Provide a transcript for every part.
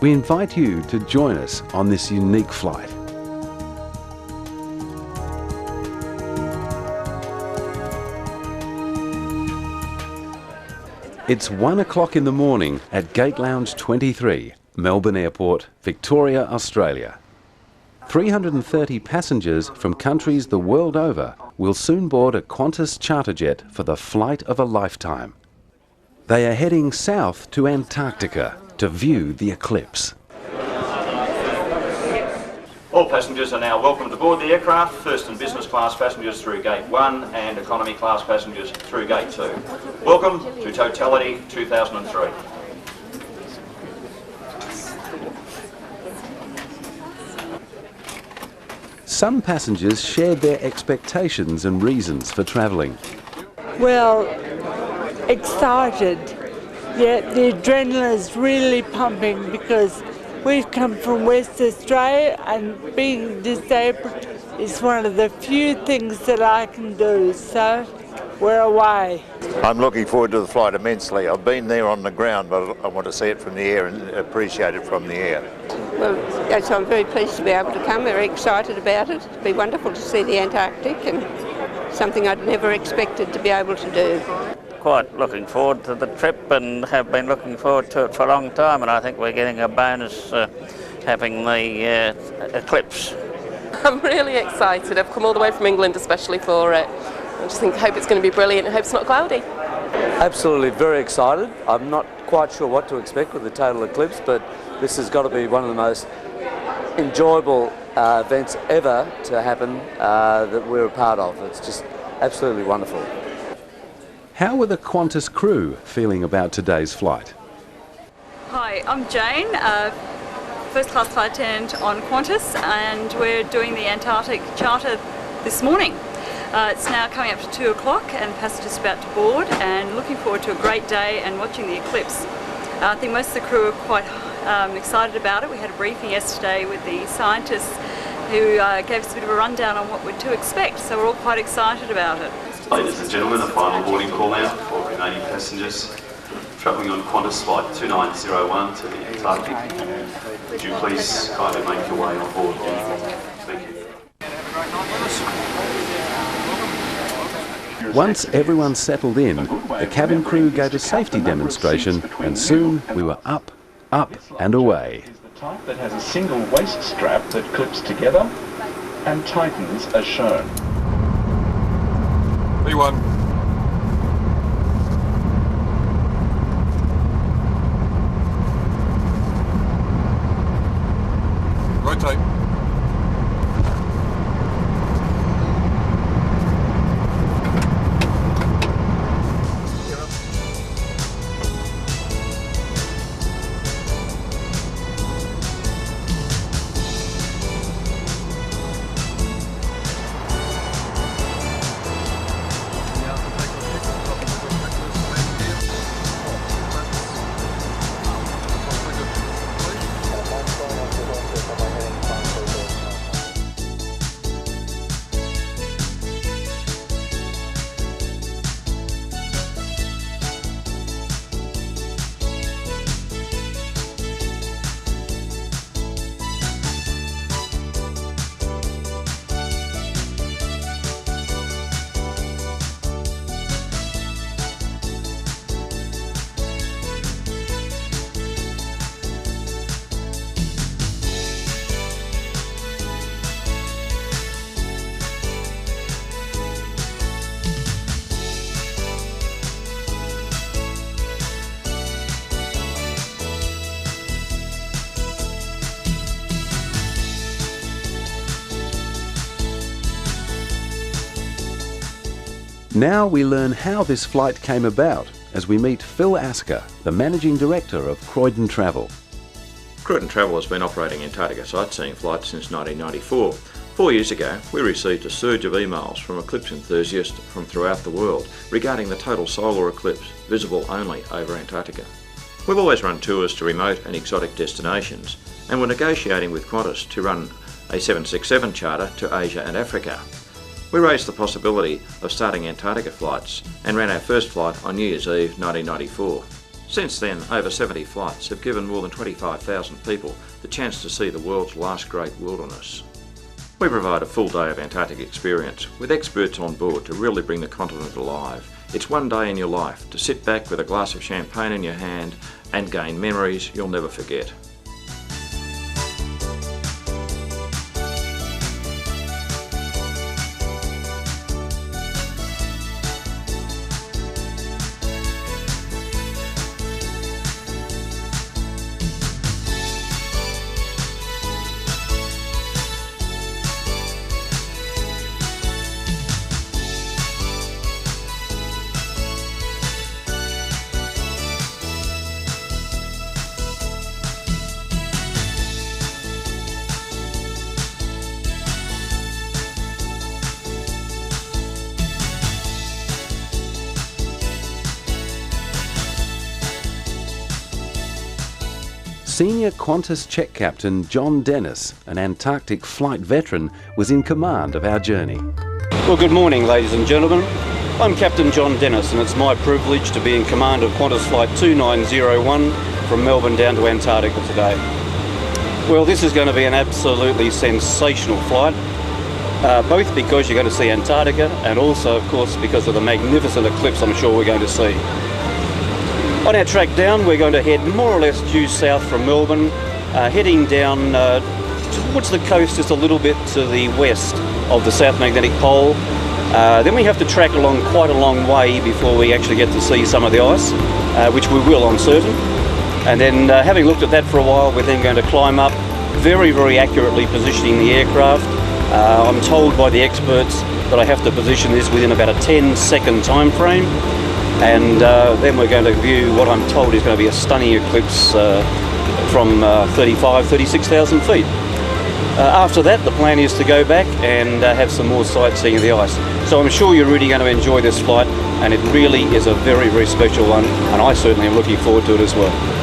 we invite you to join us on this unique flight. It's 1 o'clock in the morning at Gate Lounge 23, Melbourne Airport, Victoria, Australia. 330 passengers from countries the world over will soon board a Qantas charter jet for the flight of a lifetime. They are heading south to Antarctica to view the eclipse. All passengers are now welcome to board the aircraft, first and business class passengers through Gate 1 and economy class passengers through Gate 2. Welcome to Totality 2003. Some passengers shared their expectations and reasons for travelling. Well, excited, yet the adrenaline is really pumping because we've come from West Australia and being disabled is one of the few things that I can do, so we're away. I'm looking forward to the flight immensely. I've been there on the ground, but I want to see it from the air and appreciate it from the air. Well, yes, I'm very pleased to be able to come, very excited about it. It'd be wonderful to see the Antarctic and something I'd never expected to be able to do. Quite looking forward to the trip and have been looking forward to it for a long time, and I think we're getting a bonus having the eclipse. I'm really excited. I've come all the way from England especially for it. I just hope it's going to be brilliant. I hope it's not cloudy. Absolutely very excited. I'm not quite sure what to expect with the total eclipse, but this has got to be one of the most enjoyable events ever to happen that we're a part of. It's just absolutely wonderful. How were the Qantas crew feeling about today's flight? Hi, I'm Jane, first class flight attendant on Qantas, and we're doing the Antarctic Charter this morning. It's now coming up to 2 o'clock and passengers are about to board, and looking forward to a great day and watching the eclipse. I think most of the crew are quite excited about it. We had a briefing yesterday with the scientists who gave us a bit of a rundown on what we're to expect, so we're all quite excited about it. Ladies and gentlemen, a final boarding call out for remaining passengers travelling on Qantas flight 2901 to the Antarctic. Would you please kindly make your way on board? Thank you. Once everyone settled in, the cabin crew gave a safety demonstration, and soon we were up and away. Is the type that has a single waist strap that clips together and tightens as shown. B1. Rotate. Now we learn how this flight came about as we meet Phil Asker, the Managing Director of Croydon Travel. Croydon Travel has been operating Antarctica sightseeing flights since 1994. 4 years ago, we received a surge of emails from eclipse enthusiasts from throughout the world regarding the total solar eclipse, visible only over Antarctica. We've always run tours to remote and exotic destinations, and we're negotiating with Qantas to run a 767 charter to Asia and Africa. We raised the possibility of starting Antarctica flights and ran our first flight on New Year's Eve 1994. Since then, over 70 flights have given more than 25,000 people the chance to see the world's last great wilderness. We provide a full day of Antarctic experience with experts on board to really bring the continent alive. It's one day in your life to sit back with a glass of champagne in your hand and gain memories you'll never forget. Senior Qantas check captain John Dennis, an Antarctic flight veteran, was in command of our journey. Well, good morning, ladies and gentlemen. I'm Captain John Dennis, and it's my privilege to be in command of Qantas Flight 2901 from Melbourne down to Antarctica today. Well, this is going to be an absolutely sensational flight, both because you're going to see Antarctica and also, of course, because of the magnificent eclipse I'm sure we're going to see. On our track down, we're going to head more or less due south from Melbourne, heading down towards the coast just a little bit to the west of the South Magnetic Pole. Then we have to track along quite a long way before we actually get to see some of the ice, which we will, I'm certain. And then having looked at that for a while, we're then going to climb up, very, very accurately positioning the aircraft. I'm told by the experts that I have to position this within about a 10-second time frame. And then we're going to view what I'm told is going to be a stunning eclipse from 36,000 feet. After that, the plan is to go back and have some more sightseeing of the ice. So I'm sure you're really going to enjoy this flight, and it really is a very, very special one, and I certainly am looking forward to it as well.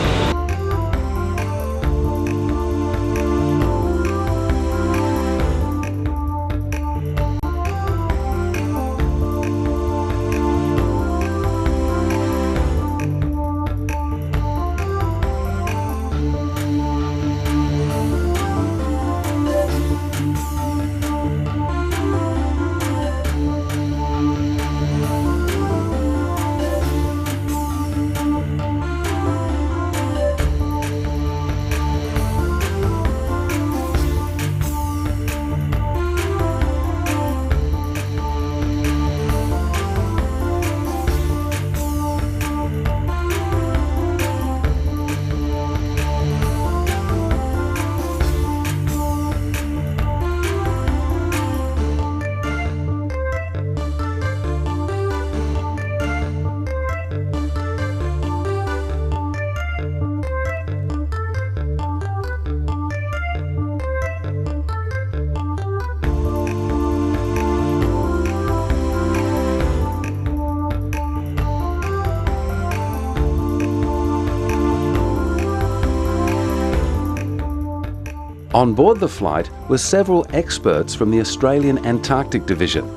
On board the flight were several experts from the Australian Antarctic Division.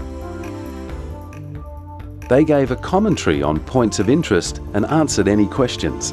They gave a commentary on points of interest and answered any questions.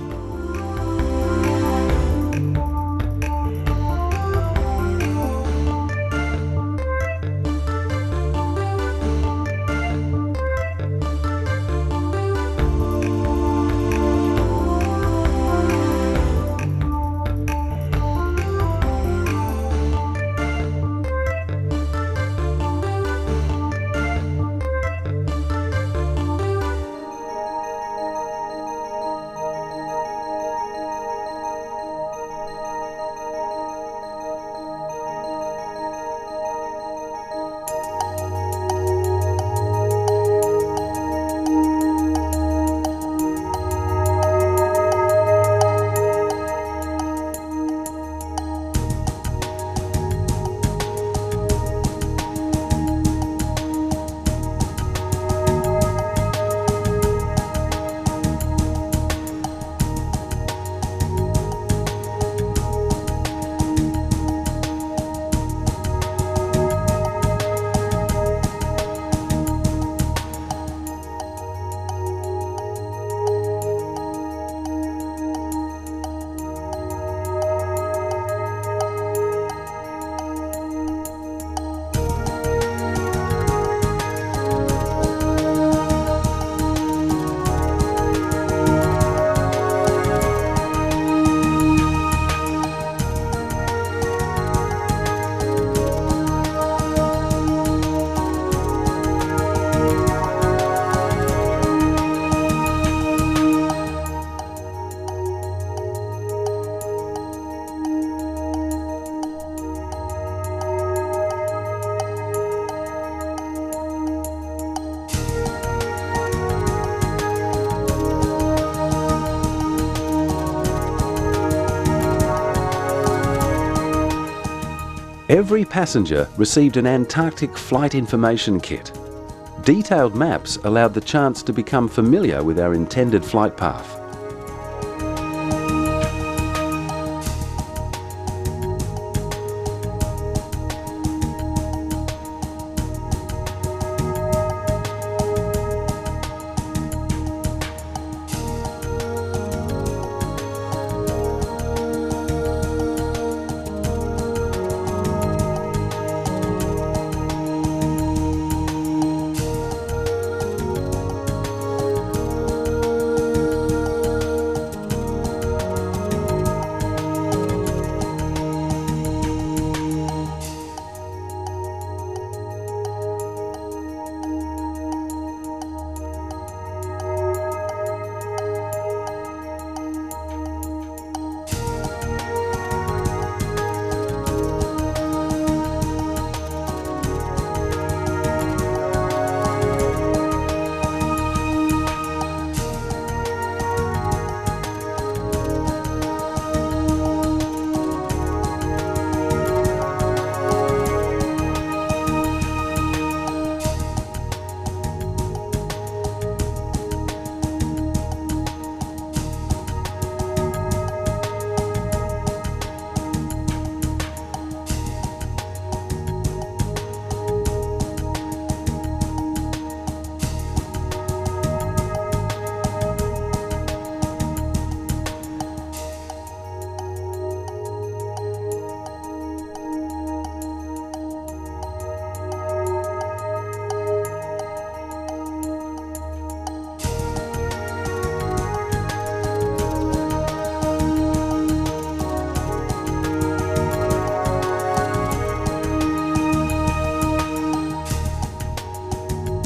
Every passenger received an Antarctic flight information kit. Detailed maps allowed the chance to become familiar with our intended flight path.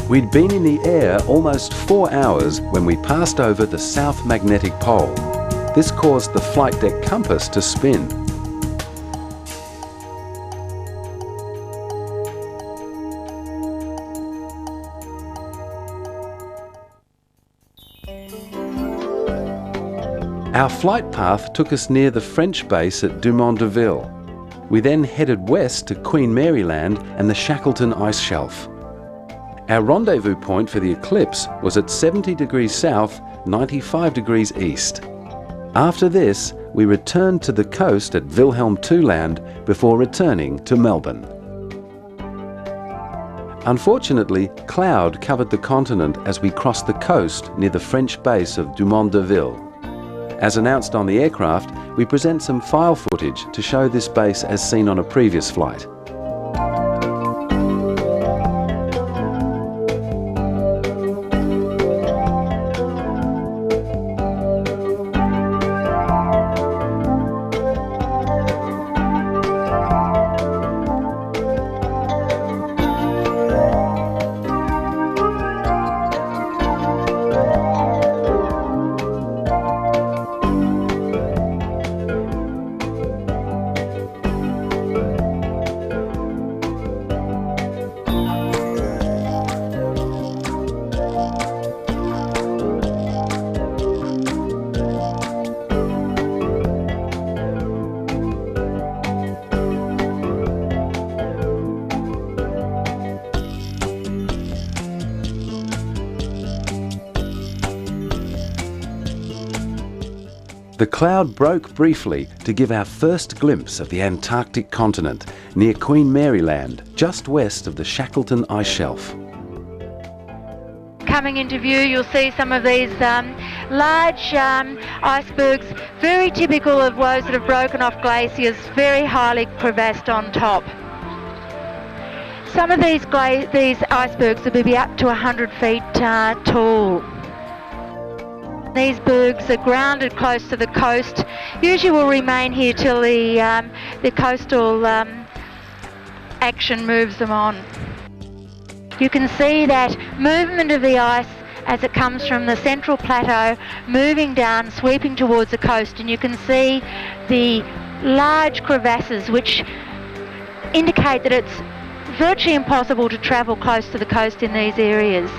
We'd been in the air almost 4 hours when we passed over the South Magnetic Pole. This caused the flight deck compass to spin. Our flight path took us near the French base at Dumont d'Urville. We then headed west to Queen Mary Land and the Shackleton Ice Shelf. Our rendezvous point for the Eclipse was at 70 degrees south, 95 degrees east. After this, we returned to the coast at Wilhelm II Land before returning to Melbourne. Unfortunately, cloud covered the continent as we crossed the coast near the French base of Dumont d'Urville. As announced on the aircraft, we present some file footage to show this base as seen on a previous flight. The cloud broke briefly to give our first glimpse of the Antarctic continent near Queen Mary Land, just west of the Shackleton Ice Shelf. Coming into view, you'll see some of these large icebergs, very typical of those that have broken off glaciers, very highly crevassed on top. Some of these icebergs will be up to 100 feet tall. These bergs are grounded close to the coast. Usually will remain here till the coastal action moves them on. You can see that movement of the ice as it comes from the central plateau, moving down, sweeping towards the coast, and you can see the large crevasses which indicate that it's virtually impossible to travel close to the coast in these areas.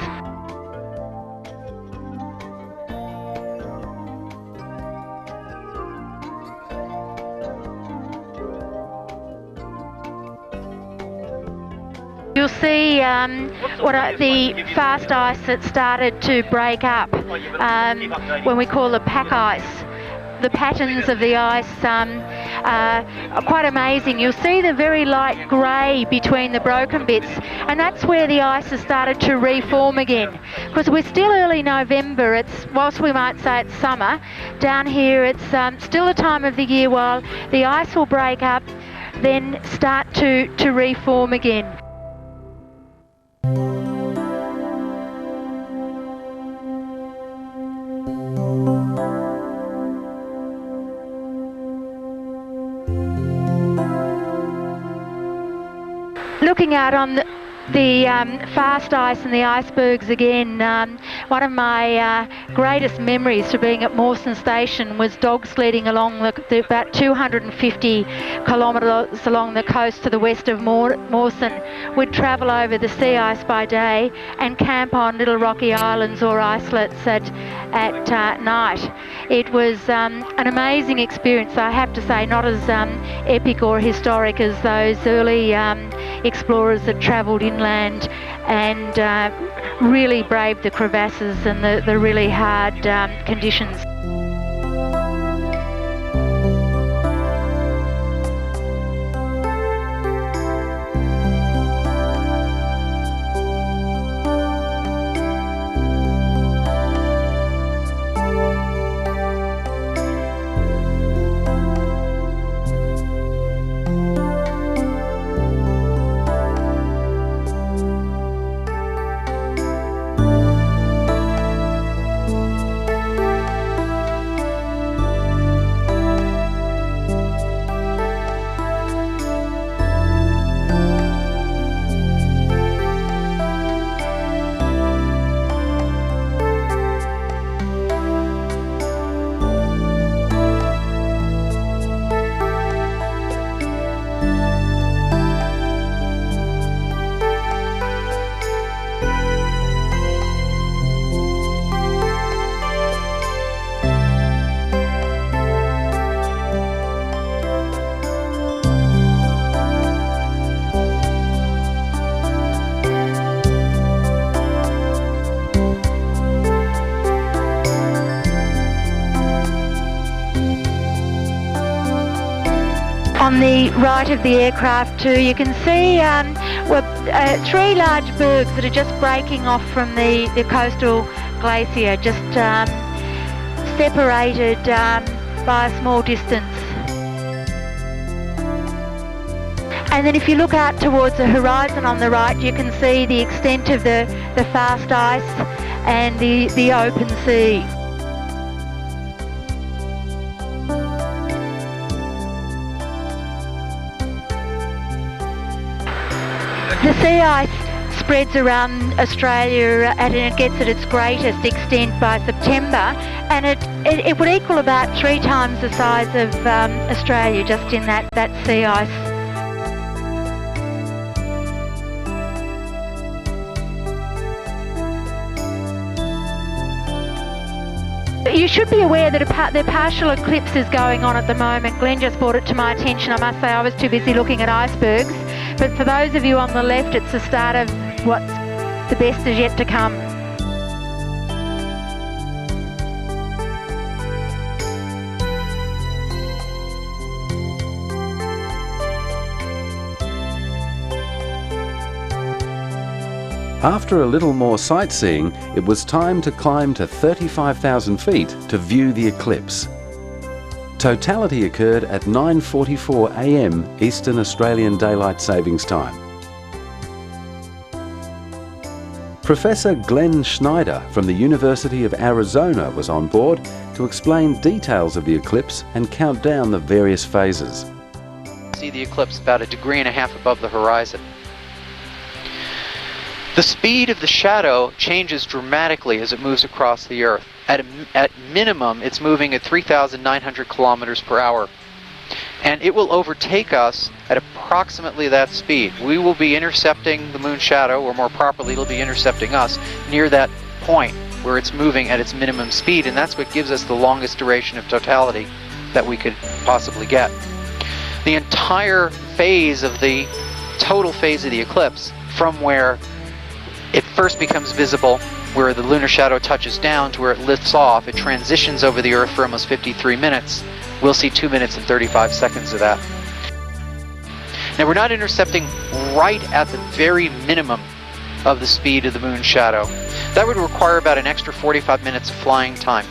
You'll see the fast ice that started to break up when we call the pack ice. The patterns of the ice are quite amazing. You'll see the very light grey between the broken bits, and that's where the ice has started to reform again. Because we're still early November, whilst we might say it's summer, down here it's still a time of the year while the ice will break up, then start to reform again. Looking out on the fast ice and the icebergs again, one of my greatest memories for being at Mawson Station was dog sledding along about 250 kilometres along the coast to the west of Mawson. We'd travel over the sea ice by day and camp on little rocky islands or islets at night. It was an amazing experience, I have to say, not as epic or historic as those early explorers that travelled inland and really braved the crevasses and the really hard conditions. On the right of the aircraft too, you can see three large bergs that are just breaking off from the coastal glacier, just separated by a small distance. And then if you look out towards the horizon on the right, you can see the extent of the fast ice and the open sea. The sea ice spreads around Australia and it gets at its greatest extent by September, and it would equal about 3 times the size of Australia just in that sea ice. You should be aware that the partial eclipse is going on at the moment. Glenn just brought it to my attention. I must say I was too busy looking at icebergs. But for those of you on the left, it's the start of what's the best is yet to come. After a little more sightseeing, it was time to climb to 35,000 feet to view the eclipse. Totality occurred at 9:44 a.m. Eastern Australian Daylight Savings Time. Professor Glenn Schneider from the University of Arizona was on board to explain details of the eclipse and count down the various phases. See the eclipse about 1.5 degrees above the horizon. The speed of the shadow changes dramatically as it moves across the Earth. At minimum, it's moving at 3,900 kilometers per hour. And it will overtake us at approximately that speed. We will be intercepting the moon shadow, or more properly, it'll be intercepting us near that point where it's moving at its minimum speed, and that's what gives us the longest duration of totality that we could possibly get. The entire phase of the total phase of the eclipse from where it first becomes visible, where the lunar shadow touches down, to where it lifts off. It transitions over the Earth for almost 53 minutes. We'll see 2 minutes and 35 seconds of that. Now, we're not intercepting right at the very minimum of the speed of the moon's shadow. That would require about an extra 45 minutes of flying time.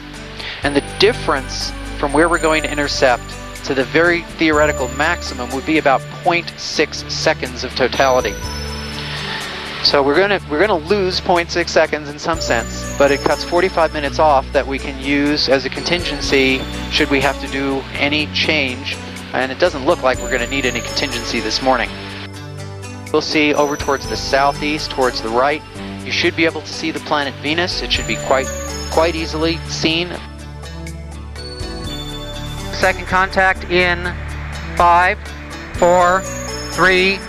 And the difference from where we're going to intercept to the very theoretical maximum would be about 0.6 seconds of totality. So we're gonna lose 0.6 seconds in some sense, but it cuts 45 minutes off that we can use as a contingency should we have to do any change, and it doesn't look like we're going to need any contingency this morning. We'll see over towards the southeast, towards the right. You should be able to see the planet Venus. It should be quite easily seen. Second contact in 5, 4, 3,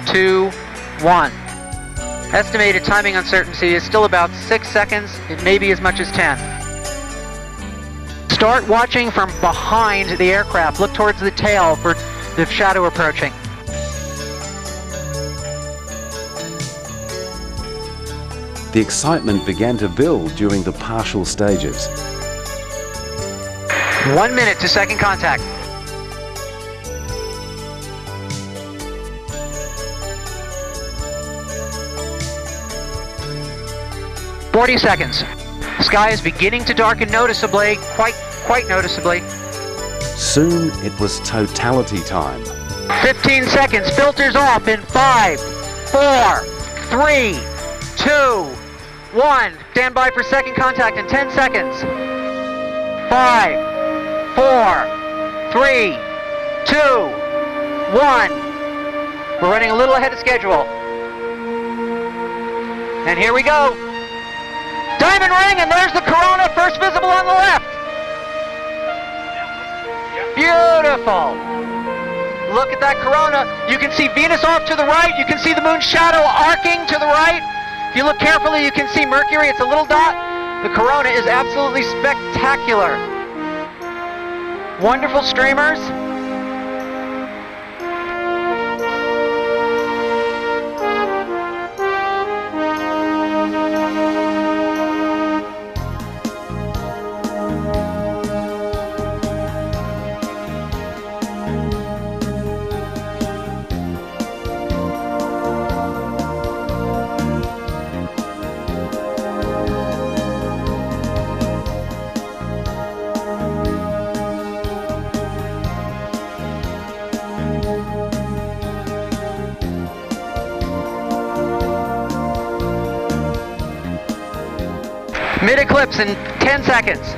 2, 1. Estimated timing uncertainty is still about 6 seconds. It may be as much as 10. Start watching from behind the aircraft. Look towards the tail for the shadow approaching. The excitement began to build during the partial stages. 1 minute to second contact. "40 seconds. Sky is beginning to darken noticeably, quite noticeably. Soon it was totality time. 15 seconds. Filters off in 5, 4, 3, 2, 1. Stand by for second contact in 10 seconds. 5, 4, 3, 2, 1. We're running a little ahead of schedule. And here we go. Diamond ring, and there's the corona, first visible on the left. Beautiful. Look at that corona. You can see Venus off to the right. You can see the moon's shadow arcing to the right. If you look carefully, you can see Mercury. It's a little dot. The corona is absolutely spectacular. Wonderful streamers. Mid-eclipse in 10 seconds.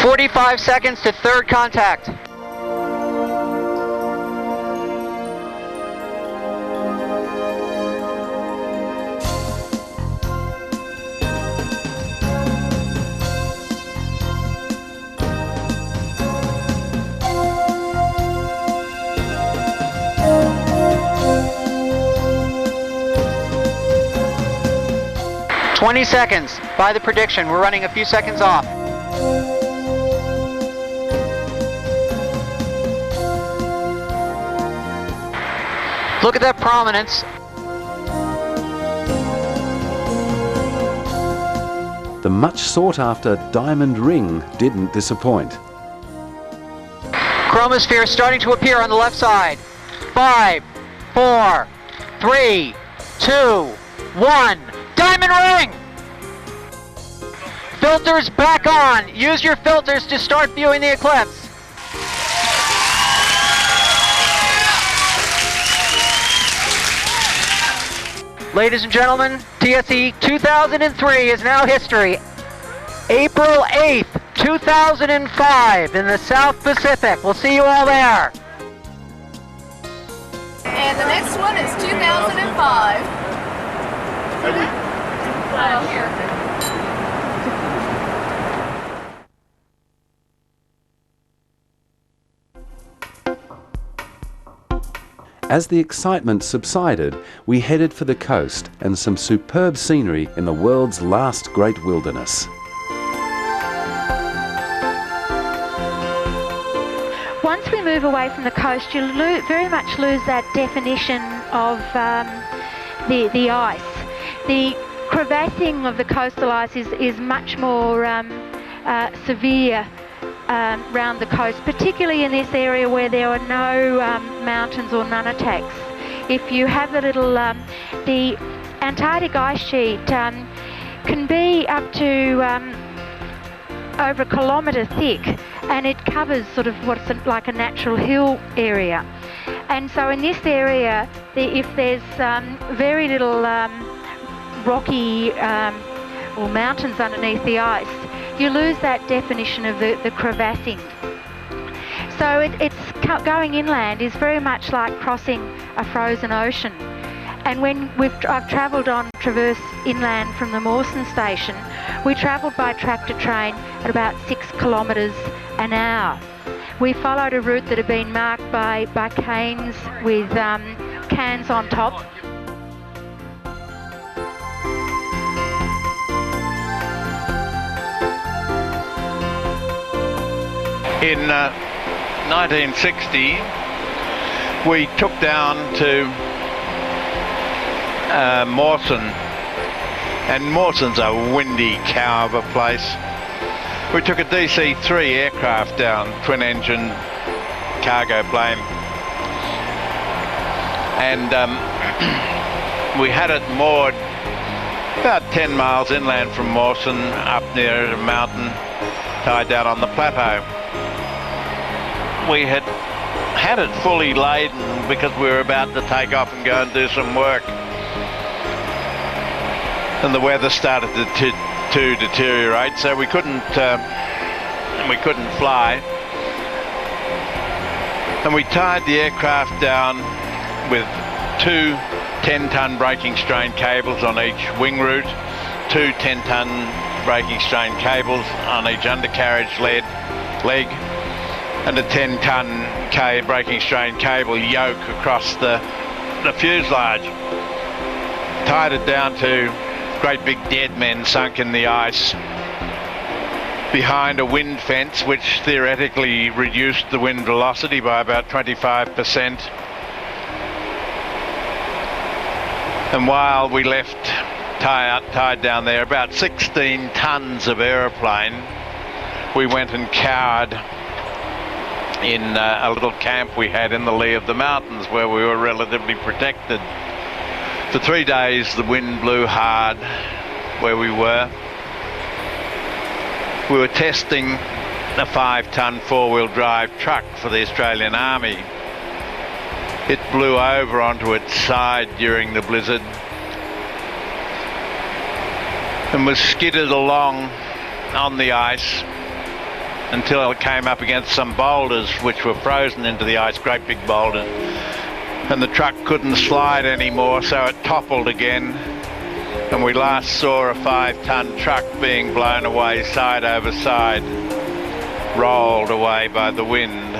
"45 seconds to third contact. "20 seconds by the prediction. We're running a few seconds off. Look at that prominence. The much sought after diamond ring didn't disappoint. Chromosphere starting to appear on the left side. 5, 4, 3, 2, 1. Diamond ring! Filters back on. Use your filters to start viewing the eclipse. Ladies and gentlemen, TSE 2003 is now history. April 8th, 2005 in the South Pacific. We'll see you all there. And the next one is 2005. Here. As the excitement subsided, we headed for the coast and some superb scenery in the world's last great wilderness. Once we move away from the coast, you very much lose that definition of the ice. The crevassing of the coastal ice is much more severe around the coast, particularly in this area where there are no mountains or nunataks. If you have the the Antarctic ice sheet can be up to over 1 kilometre thick, and it covers sort of what's like a natural hill area. And so in this area, if there's very little rocky or mountains underneath the ice, you lose that definition of the crevassing. So it's going inland is very much like crossing a frozen ocean. And when I've travelled on Traverse inland from the Mawson station, we travelled by tractor train at about 6 kilometres an hour. We followed a route that had been marked by canes with cans on top. In 1960, we took down to Mawson, and Mawson's a windy cow of a place. We took a DC-3 aircraft down, twin-engine cargo plane, and we had it moored about 10 miles inland from Mawson, up near a mountain, tied down on the plateau. We had it fully laden because we were about to take off and go and do some work, and the weather started to deteriorate, so we couldn't fly. And we tied the aircraft down with 2 10-ton braking strain cables on each wing root, 2 10-ton braking strain cables on each undercarriage leg, and a 10-ton braking strain cable yoke across the fuselage. Tied it down to great big dead men sunk in the ice behind a wind fence, which theoretically reduced the wind velocity by about 25%. And while we left tied down there about 16 tons of aeroplane, we went and cowered in a little camp we had in the lee of the mountains where we were relatively protected. For 3 days the wind blew hard where we were. We were testing a 5-ton 4-wheel drive truck for the Australian Army. It blew over onto its side during the blizzard and was skidded along on the ice until it came up against some boulders which were frozen into the ice, great big boulders, and the truck couldn't slide anymore, so it toppled again, and we last saw a 5-ton truck being blown away side over side, rolled away by the wind.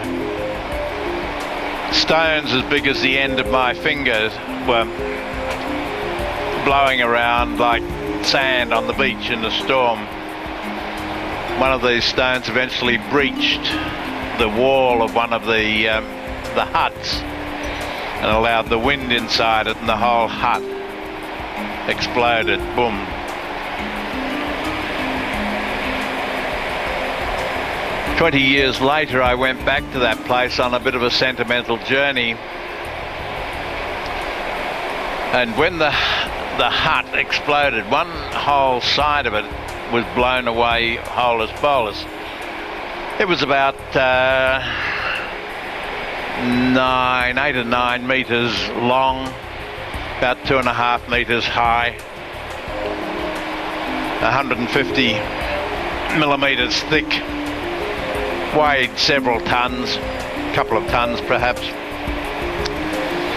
Stones as big as the end of my fingers were blowing around like sand on the beach in a storm. One of these stones eventually breached the wall of one of the huts and allowed the wind inside it, and the whole hut exploded. Boom. "20 years later, I went back to that place on a bit of a sentimental journey, and when the hut exploded, one whole side of it was blown away holus bolus. It was about 8 or 9 meters long, about 2.5 meters high, 150 millimetres thick, weighed several tonnes, a couple of tonnes perhaps.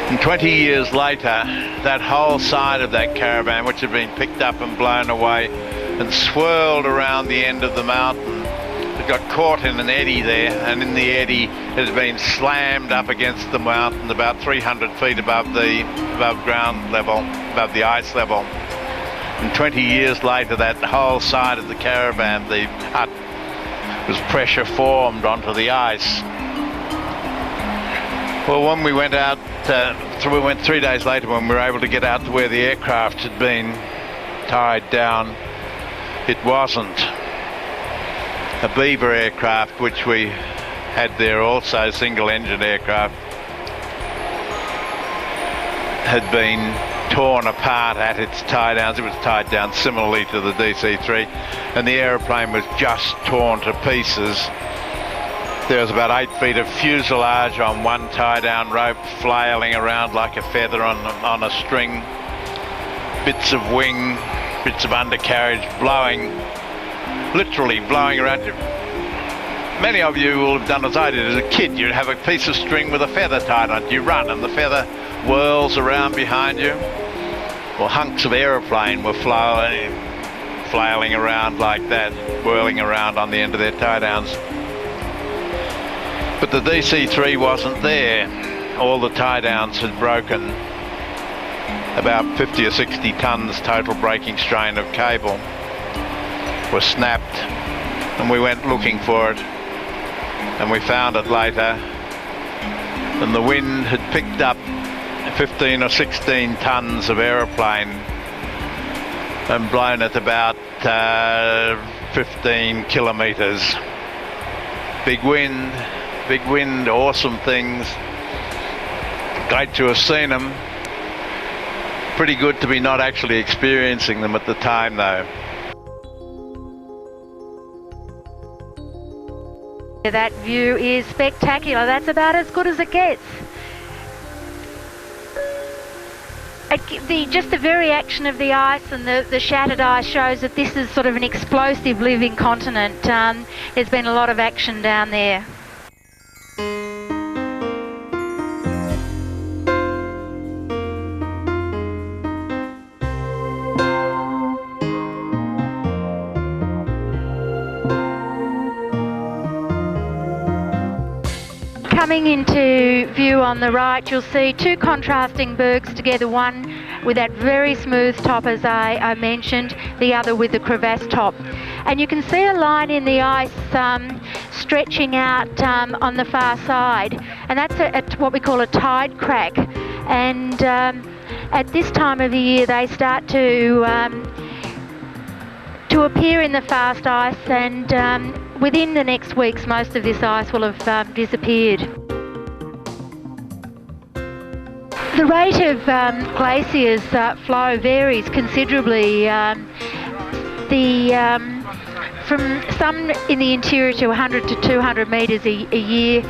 And 20 years later, that whole side of that caravan, which had been picked up and blown away and swirled around the end of the mountain, it got caught in an eddy there, and in the eddy it had been slammed up against the mountain about 300 feet above ground level, above the ice level. And 20 years later, that whole side of the caravan, the hut, was pressure formed onto the ice. Well, when we went out, we went 3 days later when we were able to get out to where the aircraft had been tied down. It wasn't. A Beaver aircraft, which we had there also, single-engine aircraft, had been torn apart at its tie-downs. It was tied down similarly to the DC-3, and the aeroplane was just torn to pieces. There was about 8 feet of fuselage on one tie-down rope, flailing around like a feather on a string. Bits of wing, bits of undercarriage blowing, literally blowing around. Many of you will have done as I did as a kid. You'd have a piece of string with a feather tied on it. You run and the feather whirls around behind you. Well, hunks of aeroplane were flailing around like that, whirling around on the end of their tie-downs. But the DC-3 wasn't there. All the tie-downs had broken. About 50 or 60 tonnes total breaking strain of cable was snapped, and we went looking for it, and we found it later. And the wind had picked up 15 or 16 tonnes of aeroplane and blown it about 15 kilometres. Big wind, awesome things. Great to have seen them. Pretty good to be not actually experiencing them at the time though. That view is spectacular. That's about as good as it gets. Just the very action of the ice and the shattered ice shows that this is sort of an explosive living continent. There's been a lot of action down there. Coming into view on the right, you'll see two contrasting bergs together, one with that very smooth top as I mentioned, the other with the crevasse top. And you can see a line in the ice stretching out on the far side, and that's what we call a tide crack. And at this time of the year they start to appear in the fast ice, and within the next weeks most of this ice will have disappeared. The rate of glaciers flow varies considerably. From some in the interior to 100 to 200 metres a year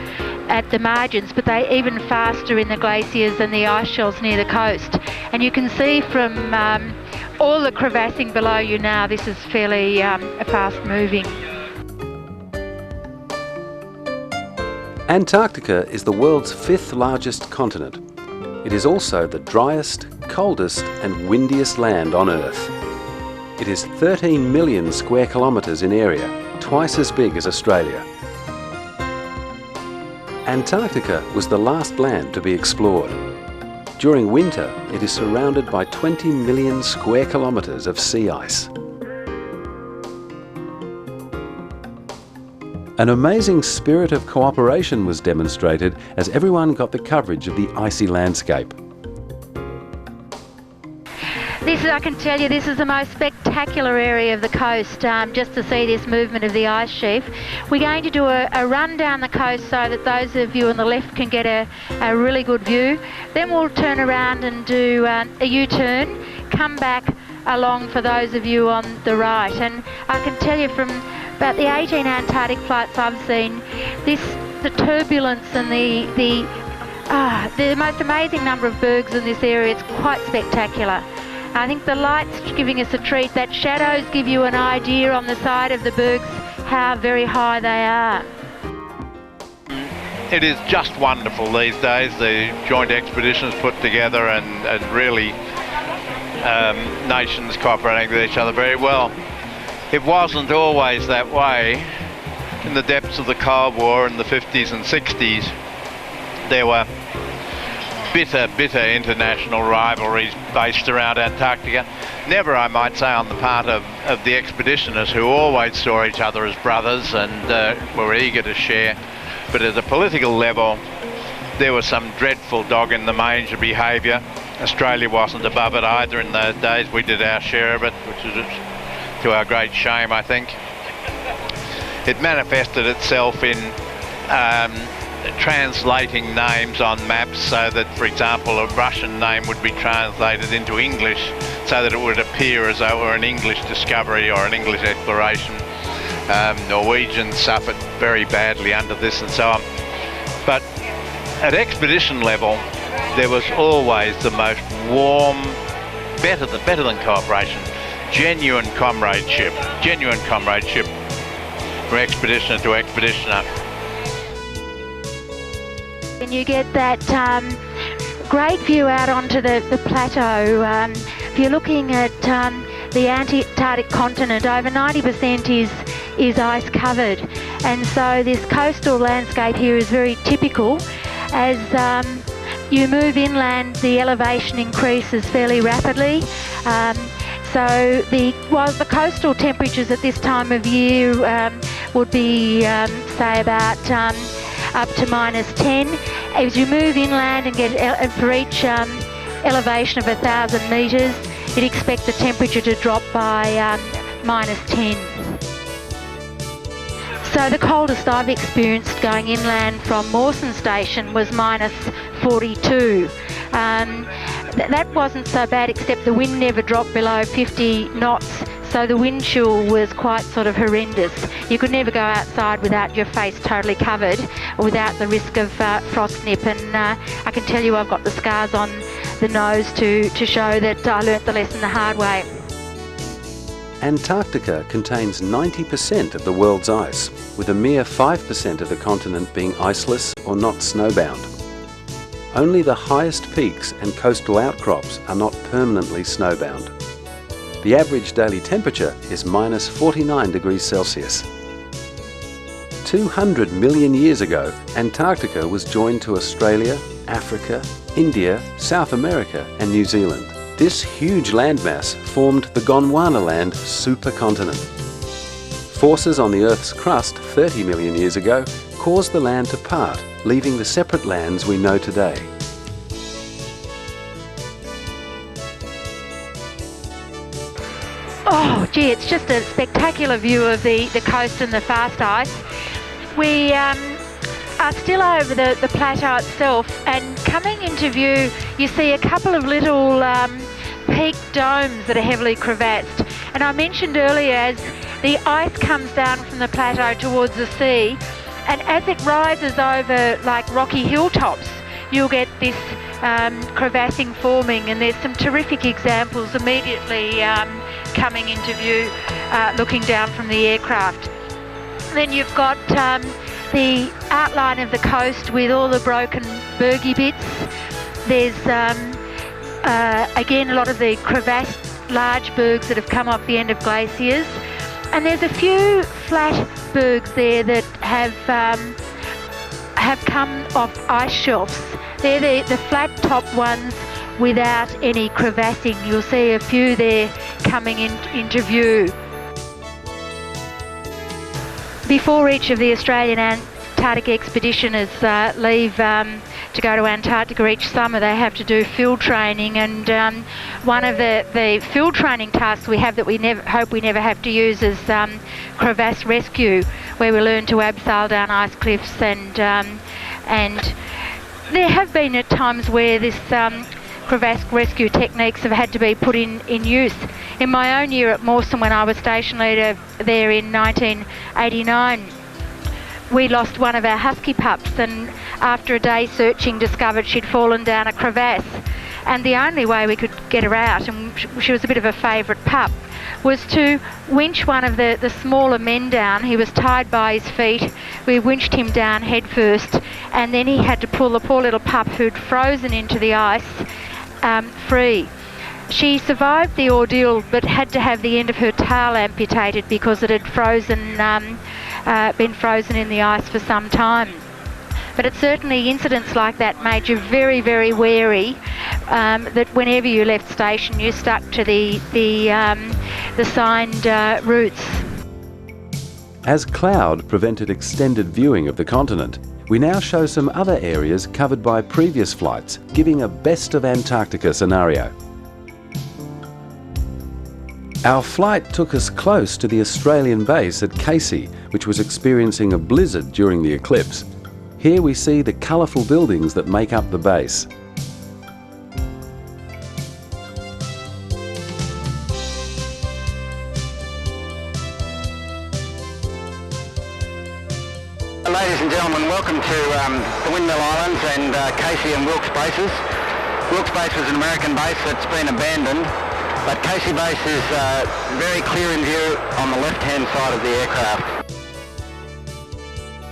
at the margins, but they're even faster in the glaciers and the ice shelves near the coast. And you can see from all the crevassing below you now, this is fairly fast moving. Antarctica is the world's 5th largest continent. It is also the driest, coldest and windiest land on Earth. It is 13 million square kilometres in area, twice as big as Australia. Antarctica was the last land to be explored. During winter, it is surrounded by 20 million square kilometres of sea ice. An amazing spirit of cooperation was demonstrated as everyone got the coverage of the icy landscape. I can tell you, this is the most spectacular area of the coast, just to see this movement of the ice sheet. We're going to do a run down the coast so that those of you on the left can get a really good view. Then we'll turn around and do a U-turn, come back along for those of you on the right. And I can tell you from about the 18 Antarctic flights I've seen, the turbulence and the most amazing number of bergs in this area, it's quite spectacular. I think the light's giving us a treat. That shadows give you an idea on the side of the bergs how very high they are. It is just wonderful these days, the joint expeditions put together and really nations cooperating with each other very well. It wasn't always that way. In the depths of the Cold War in the 50s and 60s, there were bitter international rivalries based around Antarctica. Never, I might say, on the part of the expeditioners, who always saw each other as brothers and were eager to share. But at a political level, there was some dreadful dog-in-the-manger behaviour. Australia wasn't above it either in those days. We did our share of it, which is to our great shame, I think. It manifested itself in translating names on maps so that, for example, a Russian name would be translated into English so that it would appear as though it were an English discovery or an English exploration. Norwegians suffered very badly under this and so on. But at expedition level, there was always the most warm, better than cooperation, genuine comradeship from expeditioner to expeditioner. And you get that great view out onto the plateau. If you're looking at the Antarctic continent, over 90% is ice covered, and so this coastal landscape here is very typical. As you move inland, the elevation increases fairly rapidly. So while the coastal temperatures at this time of year would be say about up to -10. As you move inland and get for each elevation of 1,000 metres, you'd expect the temperature to drop by -10. So the coldest I've experienced going inland from Mawson Station was -42. That wasn't so bad, except the wind never dropped below 50 knots, so the wind chill was quite sort of horrendous. You could never go outside without your face totally covered, or without the risk of frost nip, and I can tell you I've got the scars on the nose to show that I learnt the lesson the hard way. Antarctica contains 90% of the world's ice, with a mere 5% of the continent being iceless or not snowbound. Only the highest peaks and coastal outcrops are not permanently snowbound. The average daily temperature is -49 degrees Celsius. 200 million years ago, Antarctica was joined to Australia, Africa, India, South America and New Zealand. This huge landmass formed the Gondwana land supercontinent. Forces on the Earth's crust 30 million years ago caused the land to part, leaving the separate lands we know today. Oh gee, it's just a spectacular view of the coast and the fast ice. We are still over the plateau itself, and coming into view you see a couple of little peak domes that are heavily crevassed. And I mentioned earlier, as the ice comes down from the plateau towards the sea, and as it rises over like rocky hilltops, you'll get this crevassing forming, and there's some terrific examples immediately coming into view looking down from the aircraft. Then you've got the outline of the coast with all the broken bergy bits. There's again a lot of the crevassed large bergs that have come off the end of glaciers, and there's a few flat bergs there that have come off ice shelves. They're the flat top ones without any crevassing. You'll see a few there coming into view. Before each of the Australian Antarctic expeditioners leave to go to Antarctica each summer, they have to do field training, and one of the field training tasks we have that we hope we never have to use is crevasse rescue, where we learn to abseil down ice cliffs, and there have been at times where this crevasse rescue techniques have had to be put in use. In my own year at Mawson, when I was station leader there in 1989, we lost one of our husky pups, and after a day searching discovered she'd fallen down a crevasse. and the only way we could get her out, and she was a bit of a favourite pup, was to winch one of the smaller men down. He was tied by his feet. We winched him down head first, and then he had to pull the poor little pup who'd frozen into the ice free. She survived the ordeal but had to have the end of her tail amputated because it had been frozen in the ice for some time. But it's certainly incidents like that made you very, very wary that whenever you left station you stuck to the signed routes. As cloud prevented extended viewing of the continent, we now show some other areas covered by previous flights, giving a best of Antarctica scenario. Our flight took us close to the Australian base at Casey, which was experiencing a blizzard during the eclipse. Here we see the colourful buildings that make up the base. Ladies and gentlemen, welcome to the Windmill Islands and Casey and Wilkes bases. Wilkes Base was an American base that's been abandoned, but Casey Base is very clear in view on the left-hand side of the aircraft.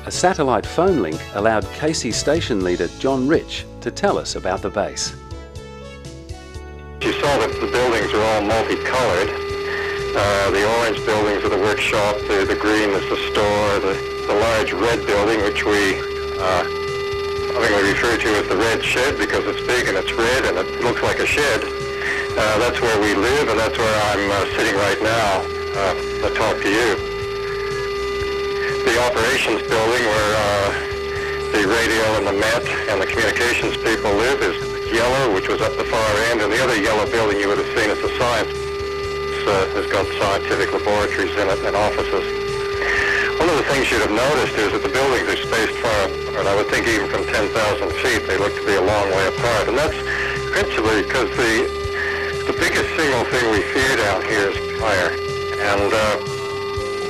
A satellite phone link allowed Casey station leader John Rich to tell us about the base. You saw that the buildings are all multicoloured. The orange buildings are the workshop, the green is the store, the large red building, which we lovingly refer to as the red shed because it's big and it's red and it looks like a shed. That's where we live, and that's where I'm sitting right now to talk to you. The operations building where the radio and the Met and the communications people live is yellow, which was up the far end, and the other yellow building you would have seen is the science. Has got scientific laboratories in it and offices. One of the things you'd have noticed is that the buildings are spaced far apart. I would think even from 10,000 feet they look to be a long way apart, and that's principally because the biggest single thing we fear down here is fire. And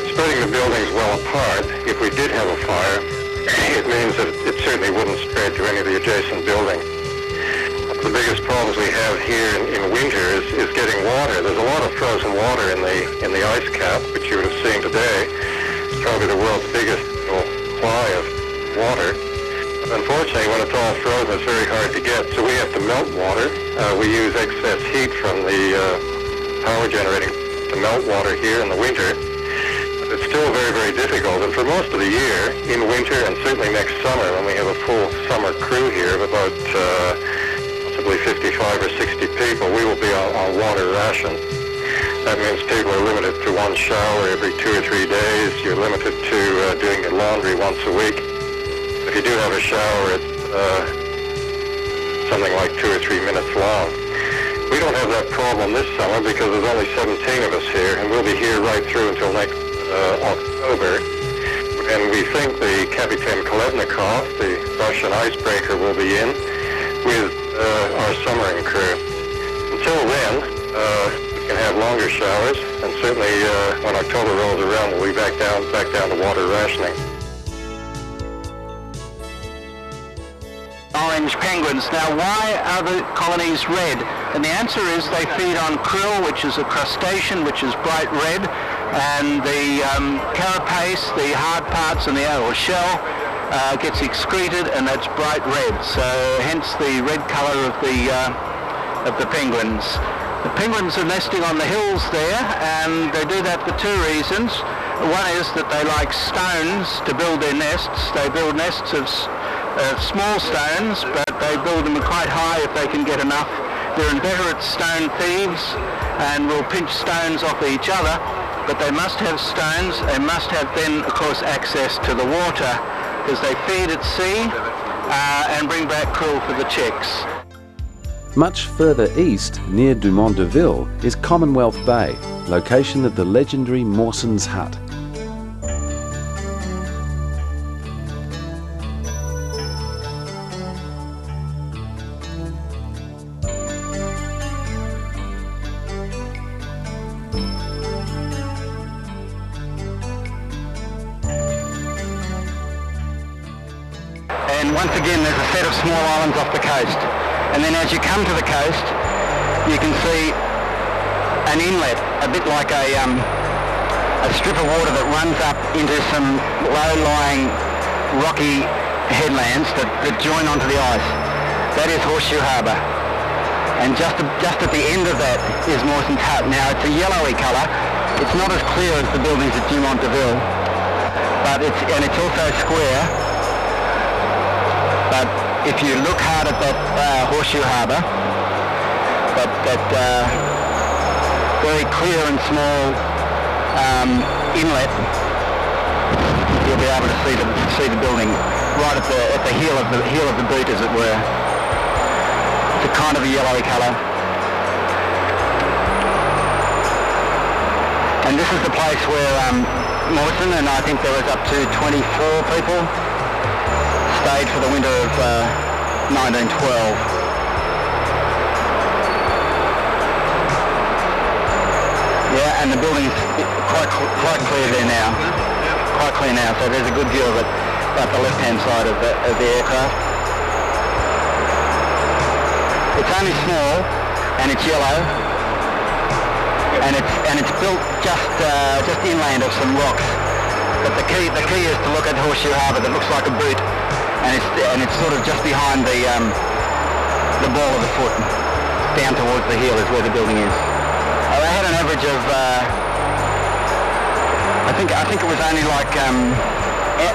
spreading the buildings well apart, if we did have a fire, it means that it certainly wouldn't spread to any of the adjacent buildings. The biggest problems we have here in winter is getting water. There's a lot of frozen water in the ice cap, which you would have seen today. It's probably the world's biggest supply of water. But unfortunately, when it's all frozen, it's very hard to get, so we have to melt water. We use excess heat from the power generating to melt water here in the winter. But it's still very, very difficult, and for most of the year, in winter and certainly next summer, when we have a full summer crew here of about 55 or 60 people, we will be on water ration. That means people are limited to one shower every 2 or 3 days. You're limited to doing your laundry once a week. If you do have a shower, it's something like 2 or 3 minutes long. We don't have that problem this summer because there's only 17 of us here, and we'll be here right through until next October. And we think the Kapitan Kolesnikov, the Russian icebreaker, will be in with our summering crew. Until then, we can have longer showers, and certainly when October rolls around, we'll be back down to water rationing. Orange penguins. Now, why are the colonies red? And the answer is they feed on krill, which is a crustacean, which is bright red, and the carapace, the hard parts and the outer shell, gets excreted, and that's bright red. So hence the red colour of the penguins. The penguins are nesting on the hills there, and they do that for two reasons. One is that they like stones to build their nests. They build nests of small stones, but they build them quite high if they can get enough. They're inveterate stone thieves and will pinch stones off each other, but they must have stones. They must have then, of course, access to the water, because they feed at sea and bring back krill for the chicks. Much further east, near Dumont de Ville, is Commonwealth Bay, location of the legendary Mawson's Hut. And once again, there's a set of small islands off the coast. And then as you come to the coast, you can see an inlet, a bit like a strip of water that runs up into some low-lying rocky headlands that join onto the ice. That is Horseshoe Harbor. And just at the end of that is Mawson's Hut. Now it's a yellowy colour. It's not as clear as the buildings at Dumont Deville, but it's also square. But if you look hard at that Horseshoe Harbor, that very clear and small inlet, you'll be able to see the building right at the heel of the boot, as it were. It's a kind of a yellowy colour. And this is the place where Mawson, and I think there was up to 24 people, stayed for the winter of 1912. Yeah, and the building's quite clear there now. Quite clear now, so there's a good view of it at the left-hand side of the aircraft. It's only small, and it's yellow, and it's built just inland of some rocks. But the key is to look at Horseshoe Harbor that looks like a boot, and it's sort of just behind the ball of the foot, down towards the heel is where the building is. They had an average of, I think it was only like,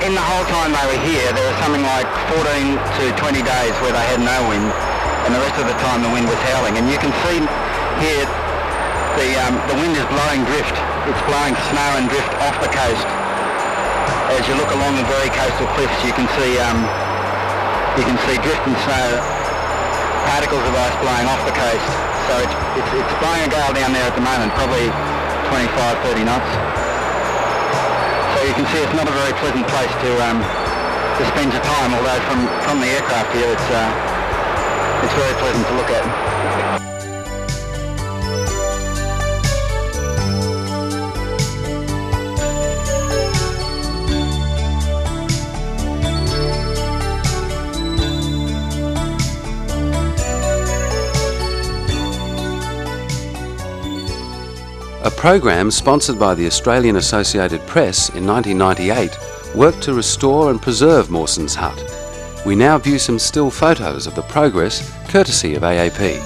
in the whole time they were here, there was something like 14 to 20 days where they had no wind, and the rest of the time the wind was howling. And you can see here the wind is blowing drift. It's blowing snow and drift off the coast. As you look along the very coastal cliffs, you can see drift and snow, particles of ice blowing off the coast. So it's blowing a gale down there at the moment, probably 25-30 knots. So you can see it's not a very pleasant place to spend your time, although from the aircraft here it's very pleasant to look at. A program sponsored by the Australian Associated Press in 1998 worked to restore and preserve Mawson's Hut. We now view some still photos of the progress courtesy of AAP.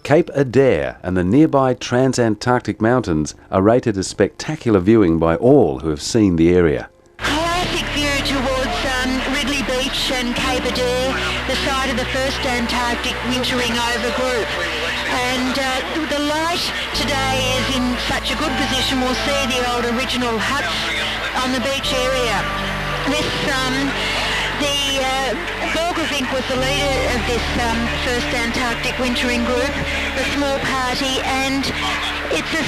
Cape Adair and the nearby Transantarctic Mountains are rated as spectacular viewing by all who have seen the area. Classic view towards Ridley Beach and Cape Adair, the site of the first Antarctic wintering over group. And the light today is in such a good position. We'll see the old original huts on the beach area. This Borgovink was the leader of this first Antarctic wintering group, a small party, and it's the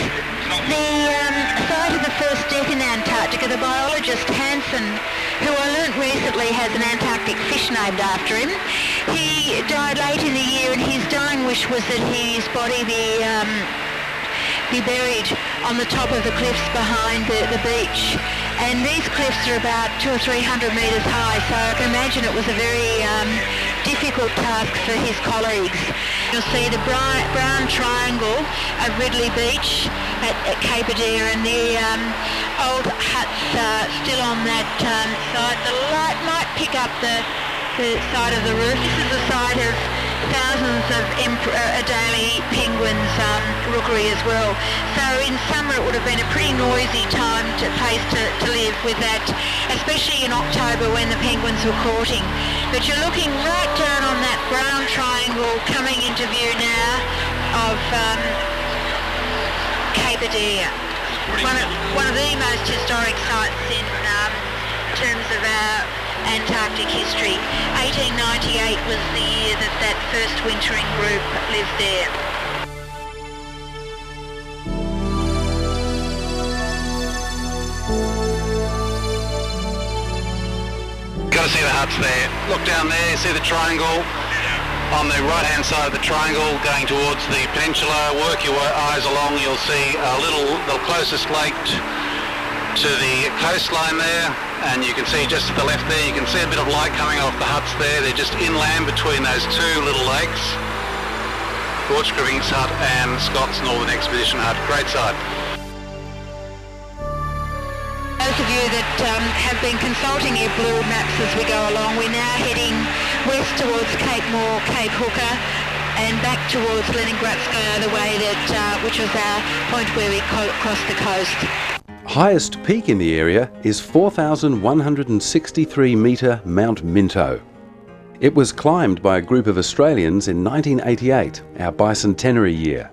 site of the first death in Antarctica. The biologist Hansen, who I learnt recently has an Antarctic fish named after him, he died late in the year, and his dying wish was that his body be buried on the top of the cliffs behind the beach. And these cliffs are about 200 or 300 metres high, so I can imagine it was a very difficult task for his colleagues. You'll see the brown triangle of Ridley Beach at Cape Adair, and the old huts still on that site. The light might pick up the side of the roof. This is the site of thousands of Adelie penguins rookery as well. So in summer it would have been a pretty noisy place to live with that, especially in October when the penguins were courting. But you're looking right down on that brown triangle coming into view now of Cape Adair. One of the most historic sites in terms of our Antarctic history. 1898 was the year that first wintering group lived there. Got to see the huts there. Look down there, see the triangle. On the right-hand side of the triangle, going towards the peninsula, work your eyes along, you'll see the closest lake to the coastline there, and you can see just to the left there, you can see a bit of light coming off the huts there. They're just inland between those two little lakes, Gorge Grievings Hut and Scott's Northern Expedition Hut. Great sight. Those of you that have been consulting your blue maps as we go along, we're now heading west towards Cape Moore, Cape Hooker, and back towards Leningradskaya, the way that which was our point where we crossed the coast. Highest peak in the area is 4,163 metre Mount Minto. It was climbed by a group of Australians in 1988, our bicentenary year.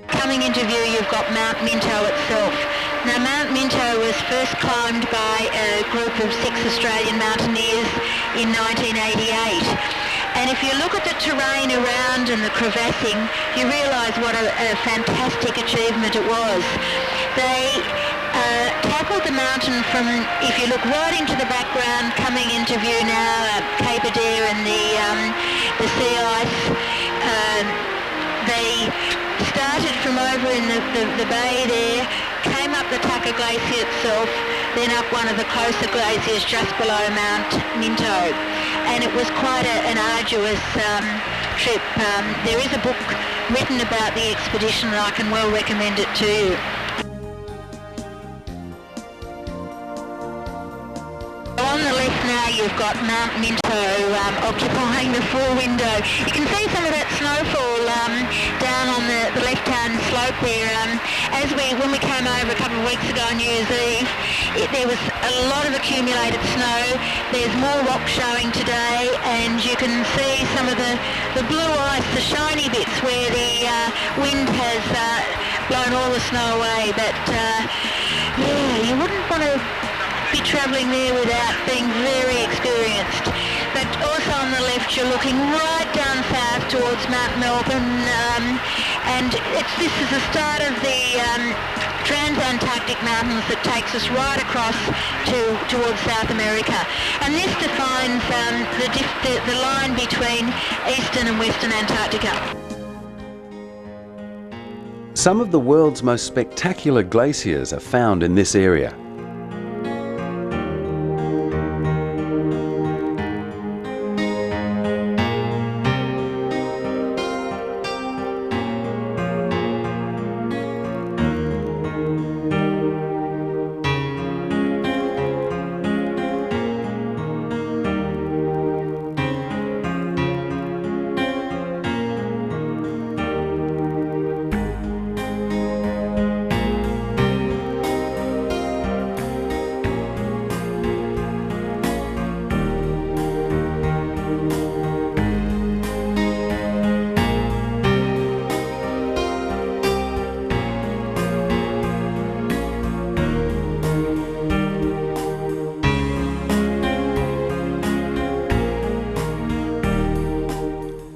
Coming into view, you've got Mount Minto itself. Now, Mount Minto was first climbed by a group of 6 Australian mountaineers in 1988. And if you look at the terrain around and the crevassing, you realise what a fantastic achievement it was. They tackled the mountain from, if you look right into the background, coming into view now, Cape Adair and the sea ice. They started from over in the bay there, came up the Tucker Glacier itself, then up one of the closer glaciers just below Mount Minto. And it was quite an arduous trip. There is a book written about the expedition and I can well recommend it to you. On the left now you've got Mount Minto occupying the full window. You can see some of that snowfall down on the left-hand slope there. When we came over a couple of weeks ago on New Year's Eve, there was a lot of accumulated snow. There's more rock showing today, and you can see some of the blue ice, the shiny bits where the wind has blown all the snow away. But yeah, you wouldn't want to be travelling there without being very experienced. But also on the left you're looking right down south towards Mount Melbourne, and this is the start of the Trans-Antarctic Mountains that takes us right across towards South America. And this defines the line between eastern and western Antarctica. Some of the world's most spectacular glaciers are found in this area.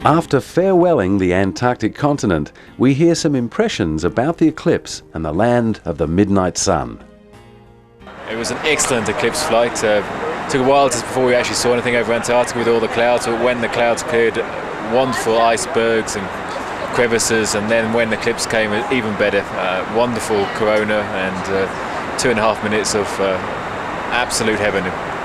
After farewelling the Antarctic continent, we hear some impressions about the eclipse and the land of the midnight sun. It was an excellent eclipse flight. Took a while just before we actually saw anything over Antarctica with all the clouds, but when the clouds cleared, wonderful icebergs and crevices, and then when the eclipse came, even better. Wonderful corona and 2.5 minutes of absolute heaven.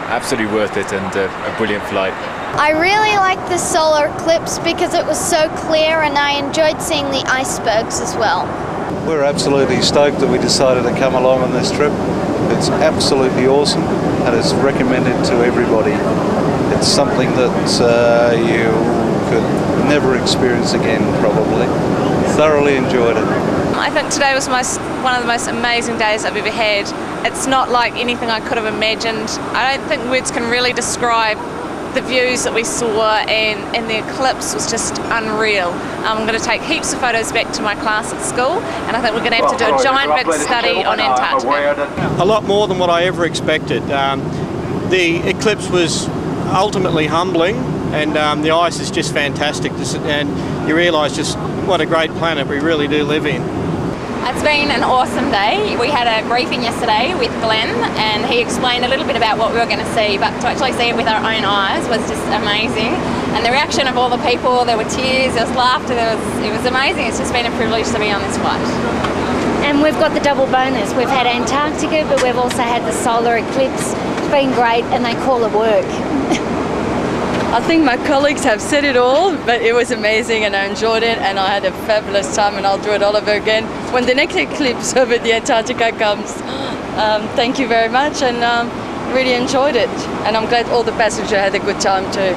Absolutely worth it, and a brilliant flight. I really liked the solar eclipse because it was so clear, and I enjoyed seeing the icebergs as well. We're absolutely stoked that we decided to come along on this trip. It's absolutely awesome and it's recommended to everybody. It's something that you could never experience again, probably. Thoroughly enjoyed it. I think today was one of the most amazing days I've ever had. It's not like anything I could have imagined. I don't think words can really describe the views that we saw, and the eclipse was just unreal. I'm going to take heaps of photos back to my class at school, and I think we're going to have to do a giant big study on Antarctica. A lot more than what I ever expected. The eclipse was ultimately humbling, and the ice is just fantastic, and you realise just what a great planet we really do live in. It's been an awesome day. We had a briefing yesterday with Glenn and he explained a little bit about what we were going to see, but to actually see it with our own eyes was just amazing. And the reaction of all the people, there were tears, there was laughter, it was amazing. It's just been a privilege to be on this flight. And we've got the double bonus. We've had Antarctica, but we've also had the solar eclipse. It's been great and they call it work. I think my colleagues have said it all, but it was amazing and I enjoyed it and I had a fabulous time and I'll do it all over again when the next eclipse over the Antarctica comes. Thank you very much and really enjoyed it, and I'm glad all the passengers had a good time too.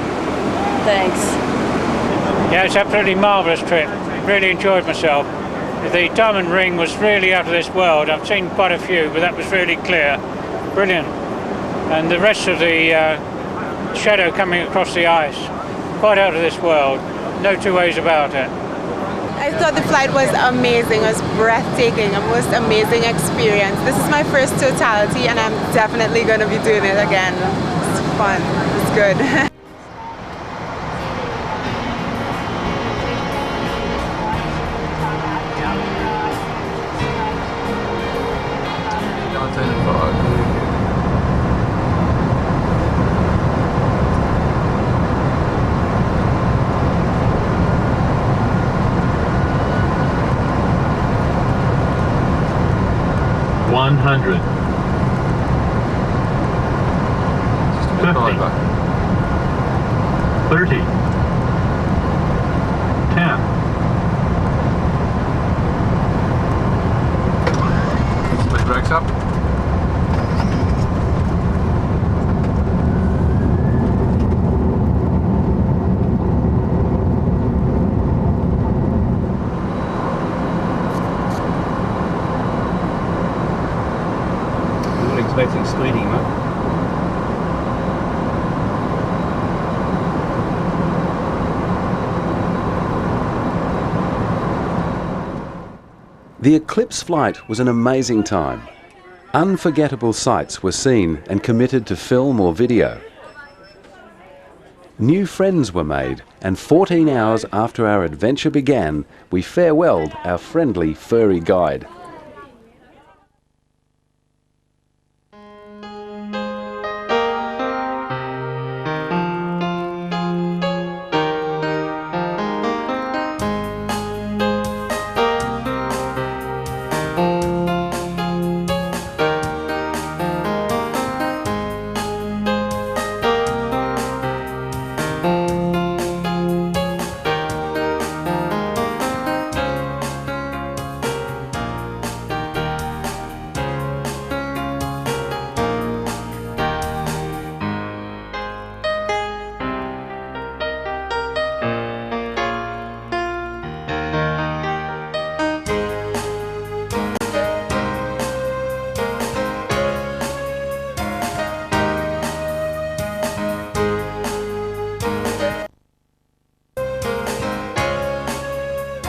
Thanks. Yeah, it's an absolutely marvellous trip. Really enjoyed myself. The diamond ring was really out of this world. I've seen quite a few, but that was really clear. Brilliant. And the rest of the shadow coming across the ice, quite out of this world, no two ways about it. I thought the flight was amazing, it was breathtaking, a most amazing experience. This is my first totality and I'm definitely going to be doing it again. It's fun, it's good. $100. 50. 30. 10. Split brakes up. Expecting speeding, mate. The Eclipse flight was an amazing time. Unforgettable sights were seen and committed to film or video. New friends were made, and 14 hours after our adventure began, we farewelled our friendly, furry guide.